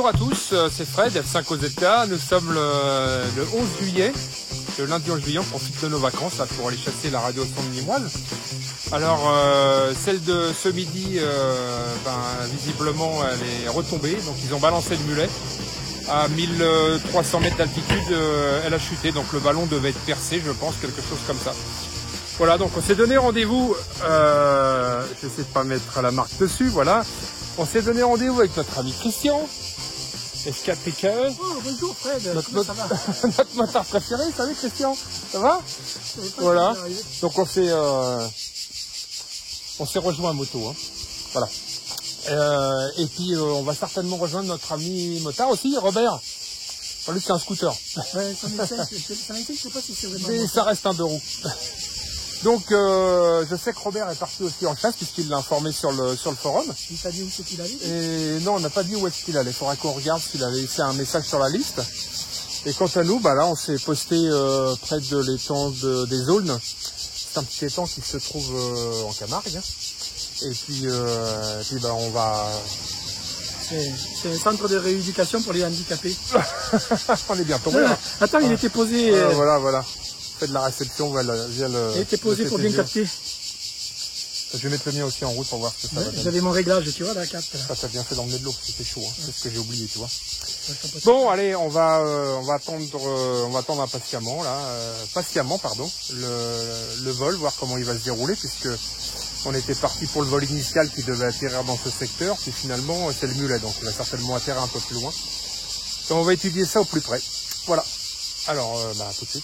à tous, c'est Fred, F5OZK. Nous sommes le 11 juillet, le lundi 11 juillet, on profite de nos vacances là, pour aller chasser la radio son de Limoise. Alors, celle de ce midi, visiblement, elle est retombée, donc ils ont balancé le mulet. À 1300 mètres d'altitude, elle a chuté, donc le ballon devait être percé, je pense, quelque chose comme ça. Voilà, donc on s'est donné rendez-vous, j'essaie de pas mettre la marque dessus, voilà. On s'est donné rendez-vous avec notre ami Christian, SKPKE. Oh, bonjour Fred, ça va? Notre motard préféré, salut Christian, ça va? Voilà, donc on s'est rejoint à moto, hein. Voilà. Et puis on va certainement rejoindre notre ami motard aussi, Robert. Enfin, lui c'est un scooter. Ouais, ça m'inquiète, je sais pas si c'est vraiment. Mais ça reste un deux roues. Donc je sais que Robert est parti aussi en chasse puisqu'il l'a informé sur le forum. Il t'a dit où c'est qu'il allait? Et non, on n'a pas dit où est-ce qu'il allait. Il faudra qu'on regarde s'il avait laissé un message sur la liste. Et quant à nous, là on s'est posté près de l'étang des Aulnes. C'est un petit étang qui se trouve en Camargue. Et puis on va... C'est un centre de rééducation pour les handicapés. On est bien tombé. Attends, il était posé... Voilà. Fait de la réception via le... Il était posé pour bien capter. Je vais mettre le mien aussi en route pour voir ce que ça va donner. J'avais mon réglage, tu vois, la capte. Ça t'a bien fait d'emmener de l'eau, c'était chaud, hein. C'est ce que j'ai oublié, tu vois. Bon, allez, on va attendre impatiemment, le vol, voir comment il va se dérouler, puisque on était parti pour le vol initial qui devait atterrir dans ce secteur, puis finalement, c'est le mulet, donc il va certainement atterrir un peu plus loin. Donc on va étudier ça au plus près. Voilà. Alors, à tout de suite.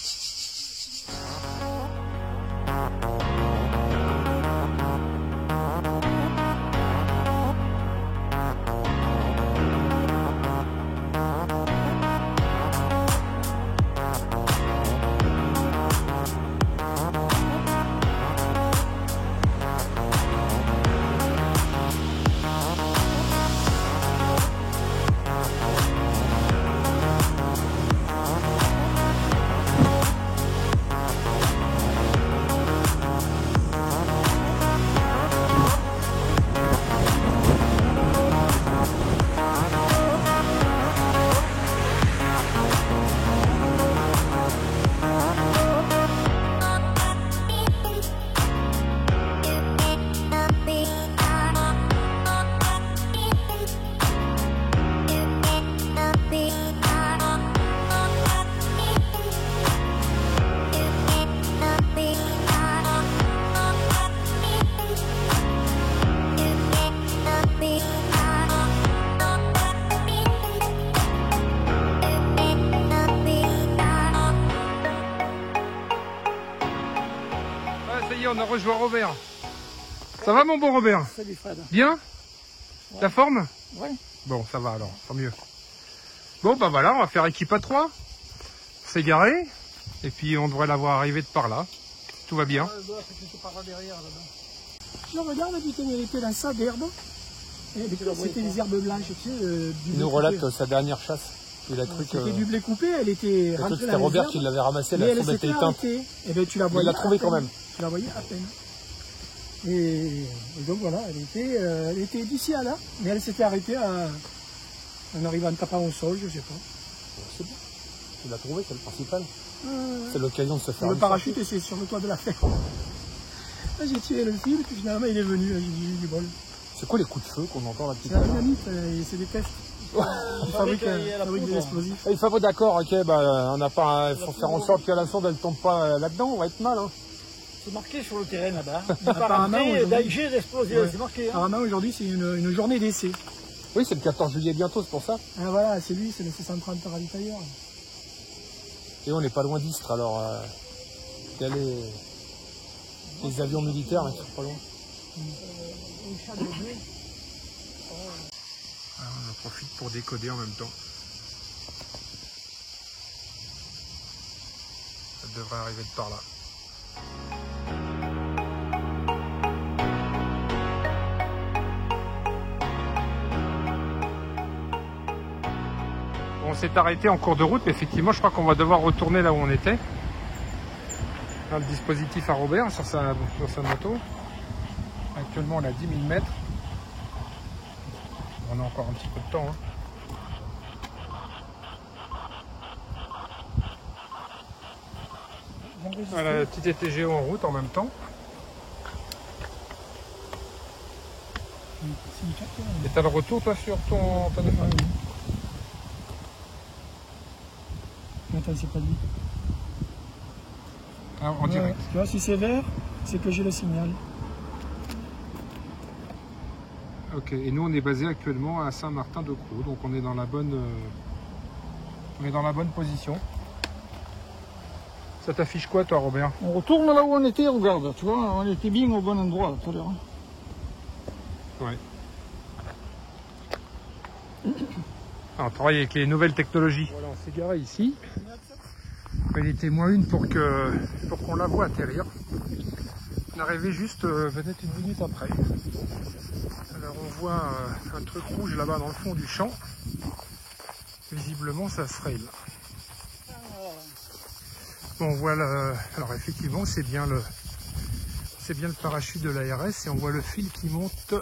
On a rejoint Robert. Ça va mon bon Robert? Salut Fred. Bien? Ouais. La forme? Ouais. Bon, ça va alors, tant mieux. Bon, voilà, on va faire équipe à 3. C'est garé. Et puis on devrait l'avoir arrivé de par là. Tout va bien. Je regarde, putain, il était dans ça d'herbe. C'était des herbes blanches, tu sais. Il nous relate sa dernière chasse. C'était du blé coupé, elle était rentrée. C'était Robert qui l'avait ramassé, la tombe était éteinte. Et ben, tu la voyais. Il l'a trouvé quand même. Tu la voyais à peine. Et donc voilà, elle était d'ici à là, mais elle s'était arrêtée en arrivant en tapant au sol, je sais pas. C'est bon. Tu l'as trouvé, c'est le principal. C'est l'occasion de se faire. Le parachute, c'est sur le toit de la ferme. J'ai tiré le fil, puis finalement il est venu, j'ai dit du bol. C'est quoi les coups de feu qu'on entend là-dessus? C'est la dynamite, c'est des tests. Il fabrique des explosifs. Il faut d'accord, ok, on n'a pas, il faut faire en sorte que la sonde elle tombe pas là-dedans, on va être mal. Hein. C'est marqué sur le terrain là-bas. Apparemment, danger d'explosion, c'est marqué. Hein. Apparemment aujourd'hui c'est une journée d'essai. Oui, c'est le 14 juillet bientôt, c'est pour ça. Ah voilà, c'est lui, c'est le 630 ravitailleurs. Et on n'est pas loin d'Istres, alors il y a les avions militaires qui sont pas loin. Alors, on en profite pour décoder en même temps. Ça devrait arriver de par là. On s'est arrêté en cours de route, mais effectivement je crois qu'on va devoir retourner là où on était. Là, le dispositif à Robert sur sa moto. Actuellement on a 10 000 mètres. On a encore un petit peu de temps. Hein. Voilà, la petite ETGO en route en même temps. Et t'as le retour toi sur ton téléphone? Attends, c'est pas lui. Ah, en direct. Tu vois, si c'est vert, c'est que j'ai le signal. Ok, et nous on est basé actuellement à Saint-Martin-de-Crau, donc on est dans la bonne position. Ça t'affiche quoi toi, Robert? On retourne là où on était, regarde, tu vois, on était bien au bon endroit là, tout à l'heure. Ouais. Alors, on travaille avec les nouvelles technologies. Voilà, on s'est garé ici. Il était moins une pour qu'on la voie atterrir. On est arrivé juste peut-être une minute après. Alors on voit un truc rouge là-bas dans le fond du champ. Visiblement ça se rayle. Bon, on voit alors effectivement c'est bien le parachute de l'ARS et on voit le fil qui monte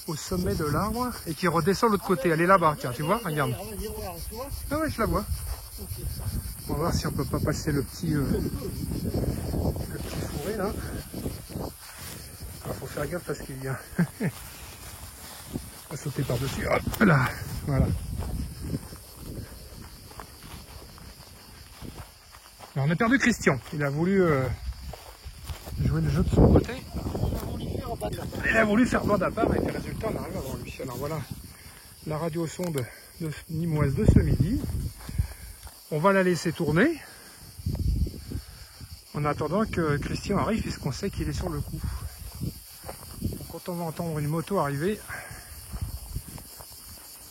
au sommet de l'arbre et qui redescend de l'autre côté. Elle est là-bas, tiens, tu vois, regarde. Ah ouais, je la vois. On va voir si on peut pas passer le petit fourré là. Il faut faire gaffe parce qu'il vient. On va sauter par-dessus. Hop là, voilà. Alors, on a perdu Christian. Il a voulu jouer le jeu de son côté. Il a voulu faire bande à part et les résultats on arrive avant lui. Alors voilà la radio sonde de Nîmoise de ce midi. On va la laisser tourner en attendant que Christian arrive puisqu'on sait qu'il est sur le coup. Donc, quand on va entendre une moto arriver,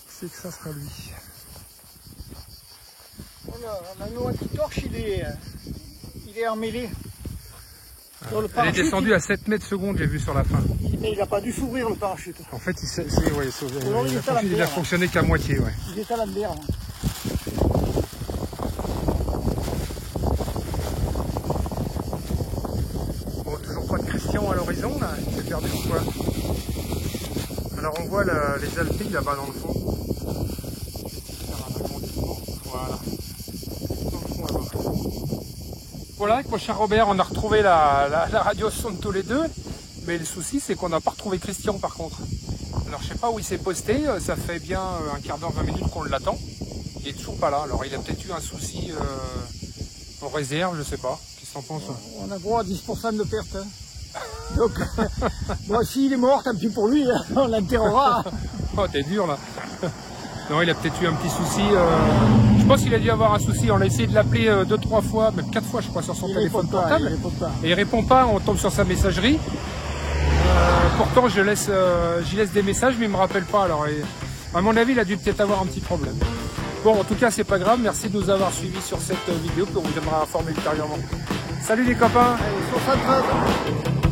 c'est que ça sera lui. Voilà, on a un petit torche, il est emmêlé. Elle est descendue à 7 mètres secondes, j'ai vu sur la fin. Mais il n'a pas dû s'ouvrir le parachute. En fait, il a fonctionné qu'à moitié. Ouais. Il est à l'envers. Bon, toujours pas de Christian à l'horizon, là. Il s'est perdu ou quoi? Alors on voit les Alpilles là-bas dans le fond. Voilà. Dans le fond là-bas. Voilà, avec mon cher Robert, on a retrouvé la radio sonde tous les deux. Mais le souci, c'est qu'on n'a pas retrouvé Christian par contre. Alors je sais pas où il s'est posté, ça fait bien un quart d'heure, 20 minutes qu'on l'attend. Il est toujours pas là, alors il a peut-être eu un souci en réserve, je sais pas. Qu'est-ce que t'en penses? On a droit à 10% de perte. Hein. Donc, bon, s'il est mort, tant pis pour lui, hein, on l'enterrera. Oh, t'es dur là. Non, il a peut-être eu un petit souci. Je pense qu'il a dû avoir un souci. On a essayé de l'appeler 2-3 fois, même 4 fois je crois sur son téléphone portable. Et il répond pas, on tombe sur sa messagerie. Pourtant j'y laisse des messages mais il me rappelle pas. Alors à mon avis il a dû peut-être avoir un petit problème. Bon en tout cas c'est pas grave, merci de nous avoir suivis sur cette vidéo que vous viendra informer ultérieurement. Salut les copains. Allez, 73.